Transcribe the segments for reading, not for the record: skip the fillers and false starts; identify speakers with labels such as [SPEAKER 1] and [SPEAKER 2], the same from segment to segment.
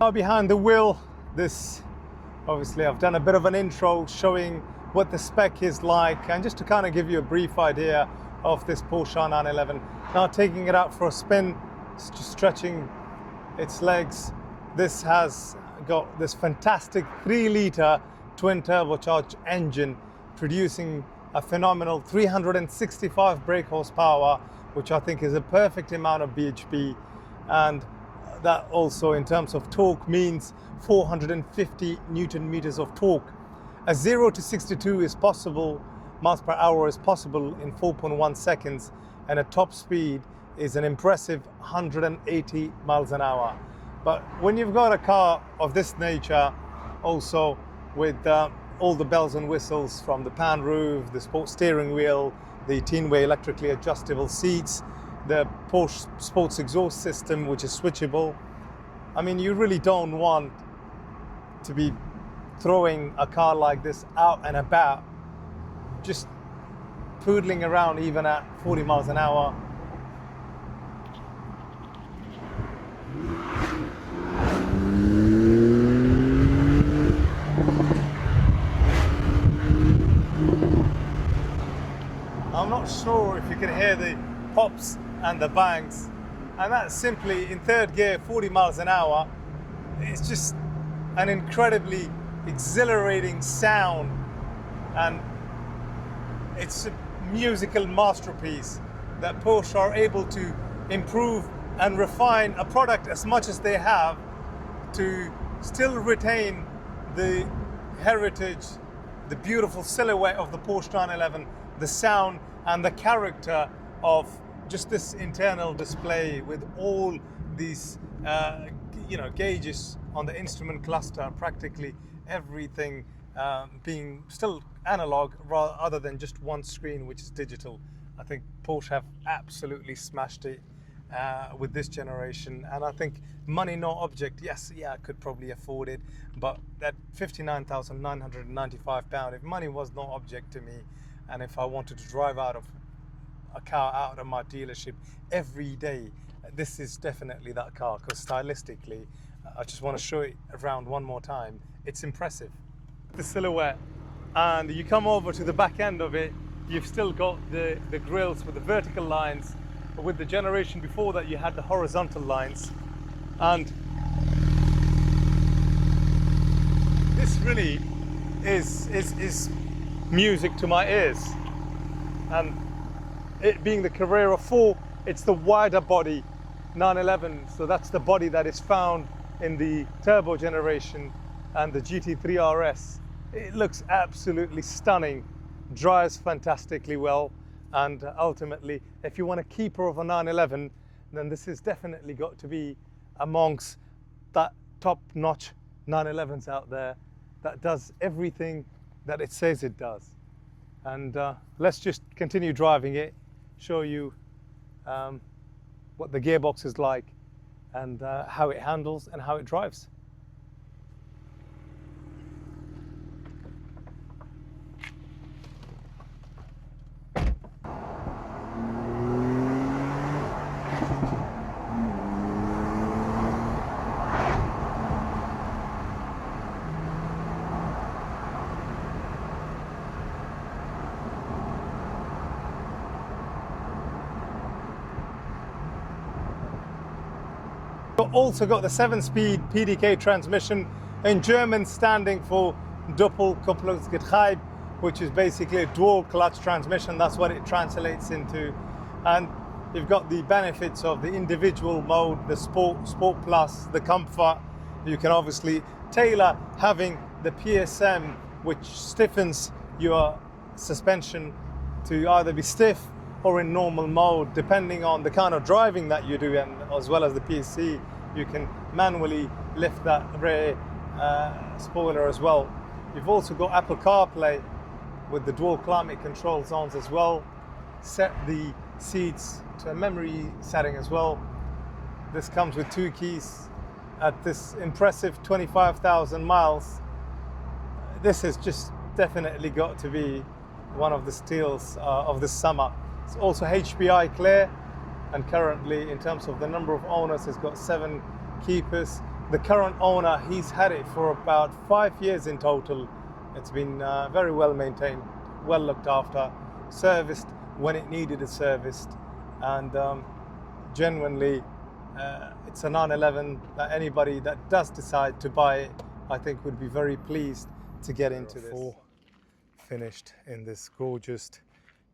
[SPEAKER 1] Now behind the wheel, this obviously I've done a bit of an intro showing what the spec is like, and just to kind of give you a brief idea of this Porsche 911. Now taking it out for a spin, just stretching its legs. This has got this fantastic 3-litre twin turbocharged engine producing a phenomenal 365 brake horsepower, which I think is a perfect amount of bhp, and that also in terms of torque means 450 newton meters of torque. A 0 to 62 is possible, miles per hour is possible in 4.1 seconds, and a top speed is an impressive 180 miles an hour. But when you've got a car of this nature, also with all the bells and whistles from the pan roof, the sports steering wheel, the 18-way electrically adjustable seats, the Porsche sports exhaust system, which is switchable, I mean, you really don't want to be throwing a car like this out and about, just poodling around even at 40 miles an hour. I'm not sure if you can hear the pops and the bangs, and that's simply in third gear, 40 miles an hour. It's just an incredibly exhilarating sound, and it's a musical masterpiece that Porsche are able to improve and refine a product as much as they have to still retain the heritage, the beautiful silhouette of the Porsche 911, the sound and the character of just this internal display with all these gauges on the instrument cluster, practically everything being still analog rather than just one screen which is digital. I think Porsche have absolutely smashed it with this generation, and I think money no object. Yes, I could probably afford it, but at £59,995, if money was no object to me, and if I wanted to drive out of a car out of my dealership every day, this is definitely that car, because stylistically, I just want to show it around one more time. It's impressive. The silhouette, and you come over to the back end of it, you've still got the grills with the vertical lines. But with the generation before that, you had the horizontal lines, and this really is music to my ears. And it being the Carrera 4, it's the wider body 911, so that's the body that is found in the turbo generation and the GT3 RS. It looks absolutely stunning, drives fantastically well, and ultimately, if you want a keeper of a 911, then this has definitely got to be amongst that top-notch 911s out there that does everything that it says it does. And let's just continue driving it, show you what the gearbox is like, and how it handles and how it drives. Also got the 7-speed PDK transmission, in German standing for Doppelkupplungsgetriebe, which is basically a dual clutch transmission. That's what it translates into. And you've got the benefits of the individual mode, the Sport Plus, the comfort. You can obviously tailor having the PSM, which stiffens your suspension to either be stiff or in normal mode, depending on the kind of driving that you do, and as well as the PSC, you can manually lift that rear spoiler as well. You've also got Apple CarPlay with the dual climate control zones as well. Set the seats to a memory setting as well. This comes with 2 keys. At this impressive 25,000 miles, this has just definitely got to be one of the steals of this summer. It's also HPI clear, and currently in terms of the number of owners, it's got 7 keepers. The current owner, he's had it for about 5 years in total. It's been very well maintained, well looked after, serviced when it needed it serviced, and genuinely it's a 911 that anybody that does decide to buy it, I think would be very pleased to get into this. All finished in this gorgeous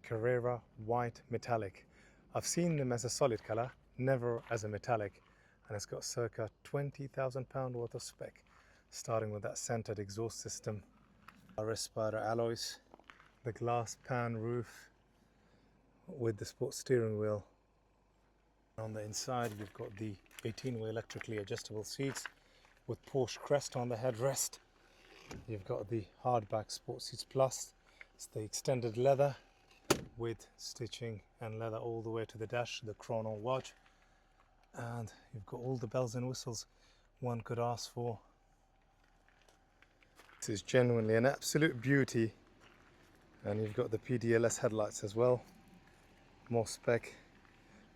[SPEAKER 1] Carrera white metallic. I've seen them as a solid color, never as a metallic, and it's got circa £20,000 worth of spec, starting with that centered exhaust system, respirator alloys, the glass pan roof with the sports steering wheel. On the inside you've got the 18-way electrically adjustable seats with Porsche crest on the headrest. You've got the hardback Sport Seats Plus. It's the extended leather with stitching and leather all the way to the dash, the chrono watch, and you've got all the bells and whistles one could ask for. This is genuinely an absolute beauty, and you've got the PDLS headlights as well. More spec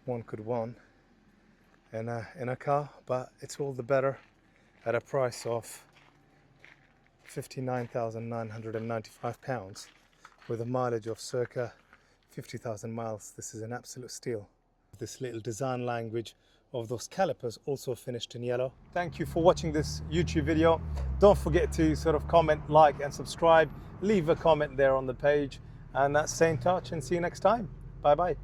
[SPEAKER 1] one could want in a car, but it's all the better at a price of £59,995 with a mileage of circa 50,000 miles. This is an absolute steal. This little design language of those calipers also finished in yellow. Thank you for watching this YouTube video. Don't forget to sort of comment, like and subscribe. Leave a comment there on the page, and stay in touch and see you next time. Bye bye.